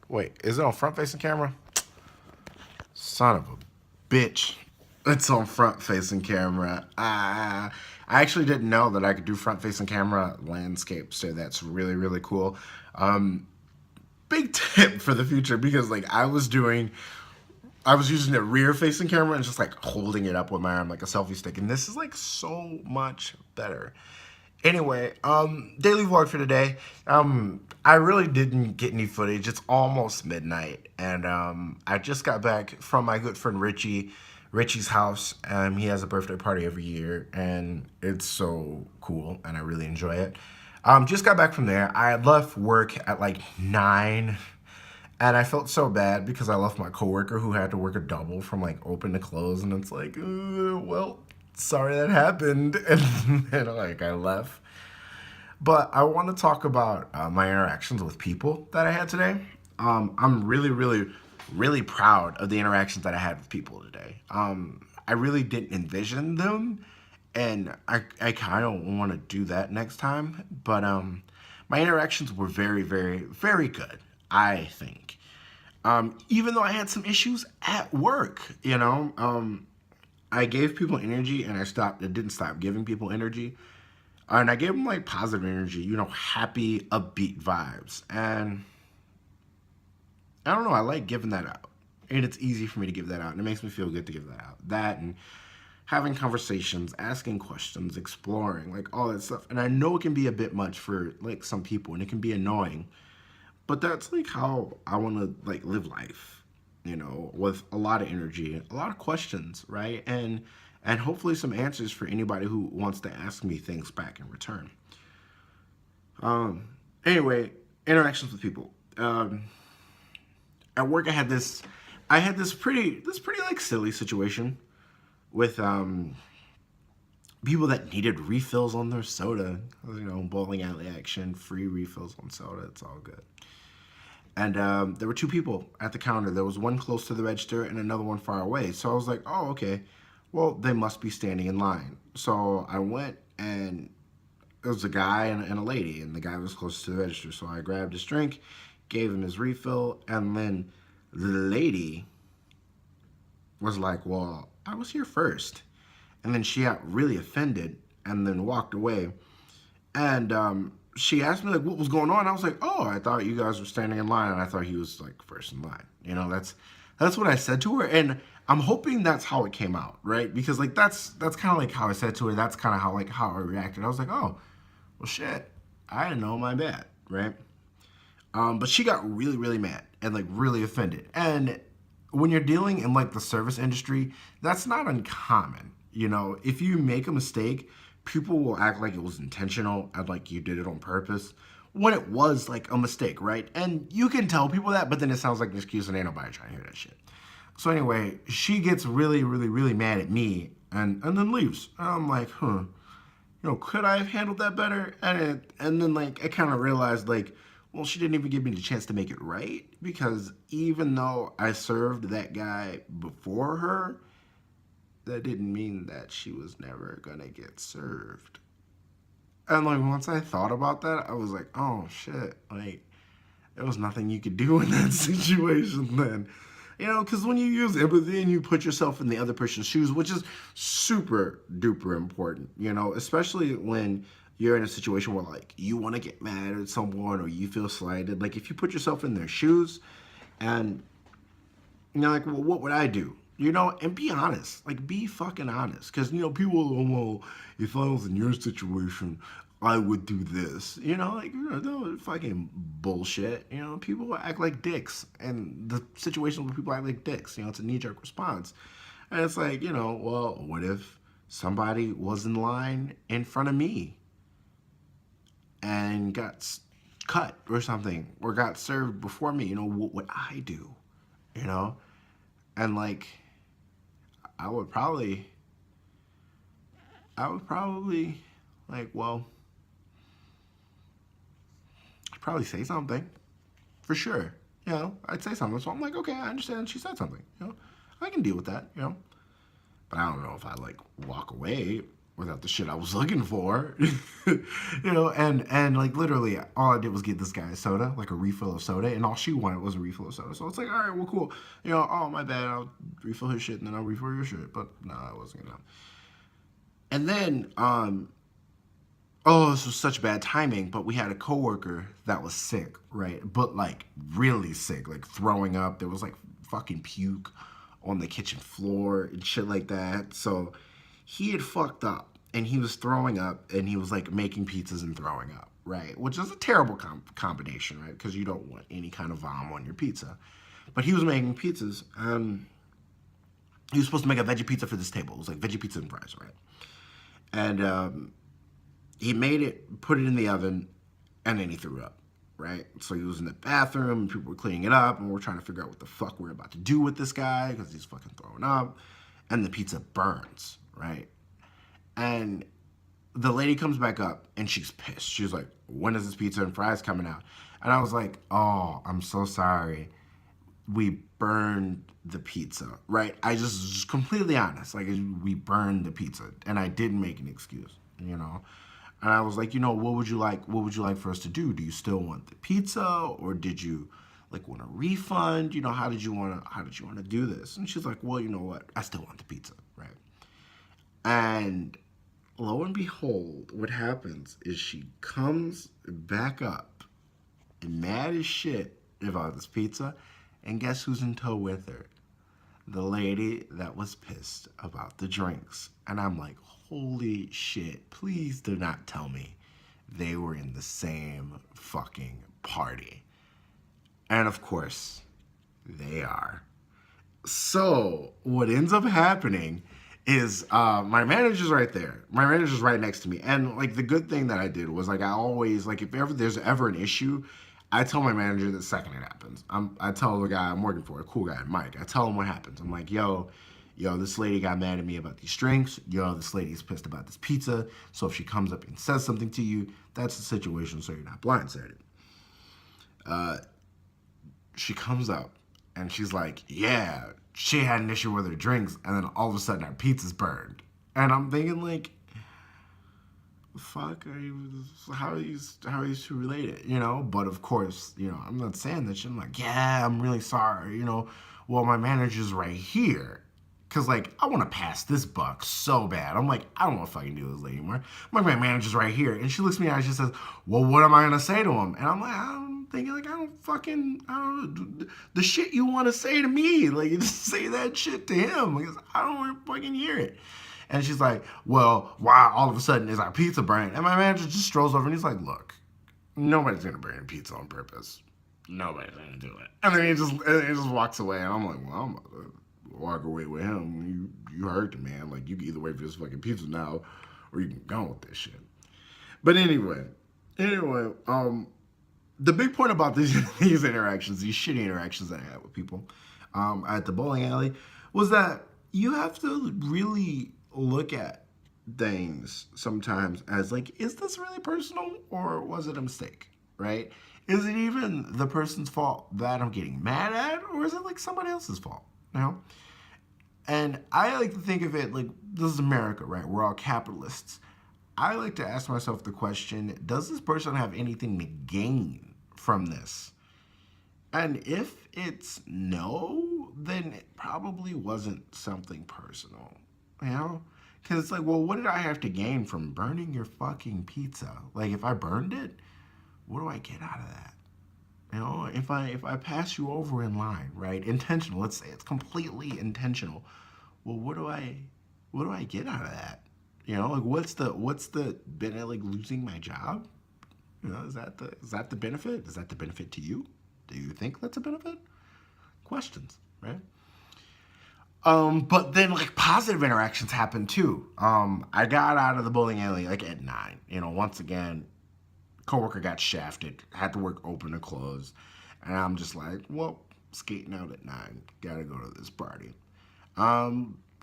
Wait, is it on front facing camera? Son of a bitch. It's on front facing camera. I actually didn't know that I could do front facing camera landscape, so that's really, really cool. Big tip for the future because like I was using the rear facing camera and just like holding it up with my arm like a selfie stick, and this is like so much better. Anyway, daily vlog for today. I really didn't get any footage. It's almost midnight, and I just got back from my good friend Richie. Richie's house. He has a birthday party every year, and it's so cool, and I really enjoy it. Just got back from there. I left work at like 9, and I felt so bad because I left my coworker who had to work a double from like open to close, and it's like, well, sorry that happened, and then like I left. But I want to talk about my interactions with people that I had today. I'm really, really, really proud of the interactions that I had with people today. I really didn't envision them, and I kind of want to do that next time. But my interactions were very, very, very good, I think. Even though I had some issues at work, I gave people energy, and I didn't stop giving people energy. And I gave them like positive energy, happy, upbeat vibes. And I don't know, I like giving that out. And it's easy for me to give that out. And it makes me feel good to give that out. That and having conversations, asking questions, exploring, like all that stuff. And I know it can be a bit much for like some people and it can be annoying. But that's like how I want to like live life, with a lot of energy, a lot of questions, right? And hopefully some answers for anybody who wants to ask me things back in return. Um, anyway, interactions with people. At work, I had this pretty like silly situation with people that needed refills on their soda. Bowling alley action, free refills on soda. It's all good. And there were two people at the counter. There was one close to the register and another one far away. So I was like, oh, okay. Well, they must be standing in line. So I went, and it was a guy and a lady, and the guy was close to the register. So I grabbed his drink, gave him his refill, and then the lady was like, well, I was here first. And then she got really offended and then walked away. And she asked me like what was going on. I was like, oh, I thought you guys were standing in line, and I thought he was like first in line. That's what I said to her, and I'm hoping that's how it came out, right? Because like that's kind of like how I said to her. That's kind of how I reacted. I was like, oh, well, shit, I didn't know, my bad, right? But she got really, really mad and like really offended. And when you're dealing in like the service industry, that's not uncommon. If you make a mistake, people will act like it was intentional and like you did it on purpose when it was like a mistake, right? And you can tell people that, but then it sounds like an excuse and ain't nobody trying to hear that shit. So anyway, she gets really, really, really mad at me and then leaves. And I'm like, could I have handled that better? And then like I kind of realized like, well, she didn't even give me the chance to make it right, because even though I served that guy before her, that didn't mean that she was never gonna get served. And like once I thought about that, I was like, oh shit, like there was nothing you could do in that situation then. Because when you use empathy and you put yourself in the other person's shoes, which is super duper important, especially when you're in a situation where like you want to get mad at someone or you feel slighted. Like if you put yourself in their shoes and like, well, what would I do? And be honest. Like, be fucking honest. Because, people, well, if I was in your situation, I would do this. No, fucking bullshit. People act like dicks. And the situation where people act like dicks, it's a knee-jerk response. And it's like, well, what if somebody was in line in front of me and got cut or something, or got served before me? What would I do? And like, I would probably like, well, I'd probably say something for sure. I'd say something. So I'm like, okay, I understand she said something. I can deal with that. But I don't know if I like walk away. without the shit I was looking for. And like literally all I did was get this guy a soda, like a refill of soda, and all she wanted was a refill of soda. So it's like, all right, well, cool. Oh my bad, I'll refill his shit and then I'll refill your shit. But no, I wasn't gonna. And then, oh, this was such bad timing, but we had a coworker that was sick, right? But like really sick, like throwing up. There was like fucking puke on the kitchen floor and shit like that. So he had fucked up and he was throwing up and he was like making pizzas and throwing up, right? Which is a terrible combination, right? Because you don't want any kind of vom on your pizza. But he was making pizzas. He was supposed to make a veggie pizza for this table. It was like veggie pizza and fries, right? And he made it, put it in the oven, and then he threw up, right? So he was in the bathroom, and people were cleaning it up, and we're trying to figure out what the fuck we're about to do with this guy because he's fucking throwing up, and the pizza burns, right? And the lady comes back up, and she's pissed. She's like, when is this pizza and fries coming out? And I was like, oh, I'm so sorry. We burned the pizza, right? I just completely honest. Like, we burned the pizza, and I didn't make an excuse. And I was like, what would you like? What would you like for us to do? Do you still want the pizza, or did you like want a refund? How did you want to do this? And she's like, well, you know what? I still want the pizza, right? And lo and behold, what happens is she comes back up, and mad as shit about this pizza, and guess who's in tow with her? The lady that was pissed about the drinks. And I'm like, holy shit, please do not tell me they were in the same fucking party. And of course, they are. So what ends up happening is my manager's right there. My manager's right next to me. And like the good thing that I did was like I always, like, if ever there's ever an issue, I tell my manager the second it happens. I tell the guy I'm working for, a cool guy, Mike. I tell him what happens. I'm like, yo, this lady got mad at me about these drinks. Yo, this lady's pissed about this pizza. So if she comes up and says something to you, that's the situation, so you're not blindsided. She comes up and she's like, yeah, she had an issue with her drinks, and then all of a sudden our pizza's burned. And I'm thinking, like, fuck are you, how are you two related, but of course, I'm not saying that shit. I'm like, yeah, I'm really sorry, well, my manager's right here, because like I want to pass this buck so bad. I'm like, I don't want to fucking do this lady anymore. My manager's right here, and she looks at me and she says, well, what am I gonna say to him? And I'm like, I'm thinking, like, I don't the shit you want to say to me, like, you just say that shit to him, because I don't want to fucking hear it. And she's like, well, why all of a sudden is our pizza burning? And my manager just strolls over and he's like, look, nobody's going to burn pizza on purpose. Nobody's going to do it. And then he just walks away. And I'm like, well, I'm about to walk away with him. You heard the man. Like, you can either wait for this fucking pizza now or you can go with this shit. But anyway, the big point about these interactions, these shitty interactions that I had with people at the bowling alley, was that you have to really look at things sometimes as like, is this really personal or was it a mistake, right? Is it even the person's fault that I'm getting mad at, or is it like somebody else's fault, And I like to think of it like, this is America, right? We're all capitalists. I like to ask myself the question, does this person have anything to gain from this? And if it's no, then it probably wasn't something personal, Because it's like, well, what did I have to gain from burning your fucking pizza? Like, if I burned it, what do I get out of that? If I pass you over in line, right? Intentional, let's say it's completely intentional. Well, what do I get out of that? Like, what's the benefit, like losing my job? Is that the benefit? Is that the benefit to you? Do you think that's a benefit? Questions, right? But then like positive interactions happen too. I got out of the bowling alley like at 9. Once again, coworker got shafted, had to work open or close, and I'm just like, well, skating out at 9, gotta go to this party.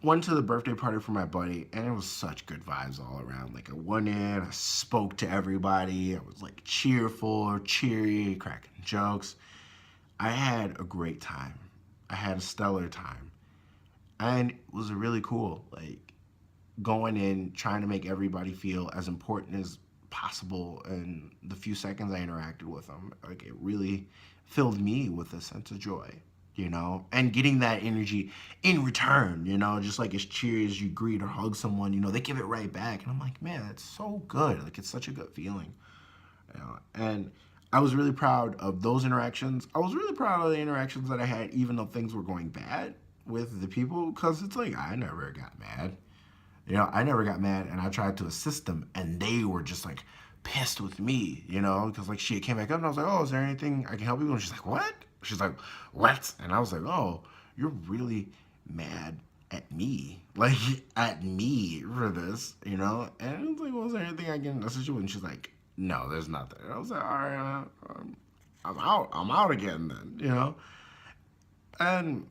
Went to the birthday party for my buddy, and it was such good vibes all around. Like, I went in, I spoke to everybody, I was like cheerful, cheery, cracking jokes. I had a great time. I had a stellar time. And it was really cool. Like, going in, trying to make everybody feel as important as possible in the few seconds I interacted with them. Like, it really filled me with a sense of joy, you know, and getting that energy in return, you know, just like as cheers, you greet or hug someone, you know, they give it right back. And I'm like, man, that's so good. Like, it's such a good feeling, you know. And I was really proud of those interactions. I was really proud of the interactions that I had, even though things were going bad with the people, because it's like, I never got mad. You know, I never got mad, and I tried to assist them, and they were just like pissed with me, you know, because like she came back up and I was like, oh, is there anything I can help you? And she's like, what? She's like, what? And I was like, oh, you're really mad at me, like at me for this, you know? And I was like, well, is there anything I can assist you with? And she's like, no, there's nothing. And I was like, all right, I'm out again then, you know? And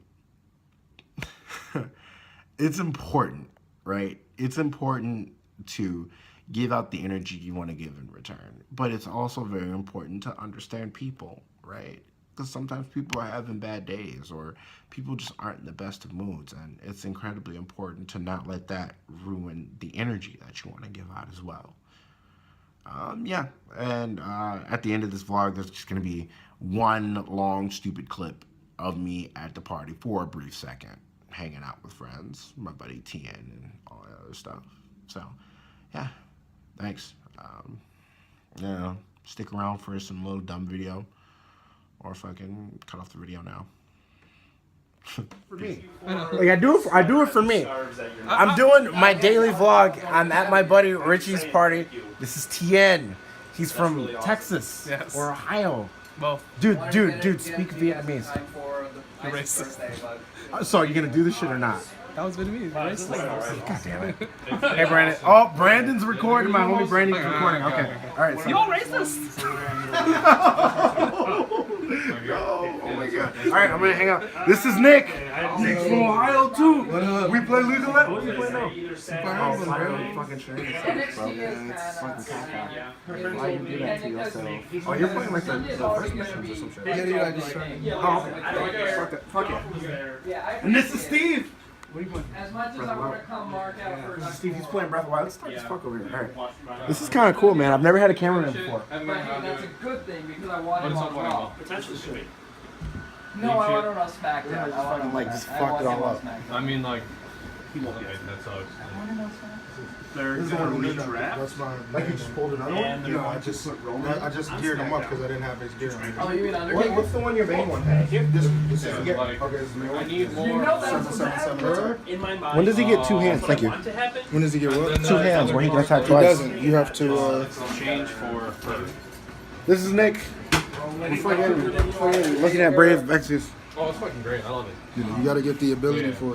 it's important, right? It's important to give out the energy you want to give in return. But it's also very important to understand people, right? Because sometimes people are having bad days or people just aren't in the best of moods. And it's incredibly important to not let that ruin the energy that you want to give out as well. Yeah, and at the end of this vlog, there's just going to be one long, stupid clip of me at the party for a brief second, hanging out with friends, my buddy Tien and all that other stuff. So, yeah, thanks. You know, stick around for some little dumb video, or fucking cut off the video now. For me, like I do it for me. I'm doing my daily vlog. I'm at my buddy Richie's party. This is Tien. He's from Texas or Ohio. Well, dude, speak Vietnamese. You're racist. So, you gonna do this shit or not? That was Vietnamese. You're racist. God damn it. Hey, Brandon. Oh, Brandon's recording. My homie Brandon's recording. Okay. All right. So. You all racist? Oh my god. All right, I'm gonna hang out. This is Nick. Nick's from Ohio too. We play League of Legends. What do you play now? Fucking training stuff, bro. It's fucking caca. Why you do that to yourself? Oh, you're playing like the first missions or some shit. Yeah, I just started. Oh, okay. Fuck it. And this is Steve. What are you playing? As much as I want to come mark out for This is Steve. He's playing Breath of the Wild. Let's start this fuck over here. All right. This is kind of cool, man. I've never had a cameraman before. But hey, that's a good thing because I want him on Raw. Potentially should be. No, I want him on SmackDown. Yeah, just fucking, like, just I fucked want it all him on up. SmackDown. I mean, like, That sucks. I want him on SmackDown. they're This is gonna one redraft. That's mine. Like you just pulled another And one? they're No, I going to just put Roman. I just geared him up because I didn't have his gear on. Oh, you mean Undertaker? What's the one your main one has? This is Yeah, like, Okay, this is the main I one. need more. You know that's Seven, what's seven, seven, happening. seven. In my mind. When does he get two hands? what Thank I you. want to happen. When does he get what? Two hands where he can attack He twice. doesn't. You have to. It's change for first. This is Nick. We're fucking looking at Brave Exodus. You got to get the ability for it.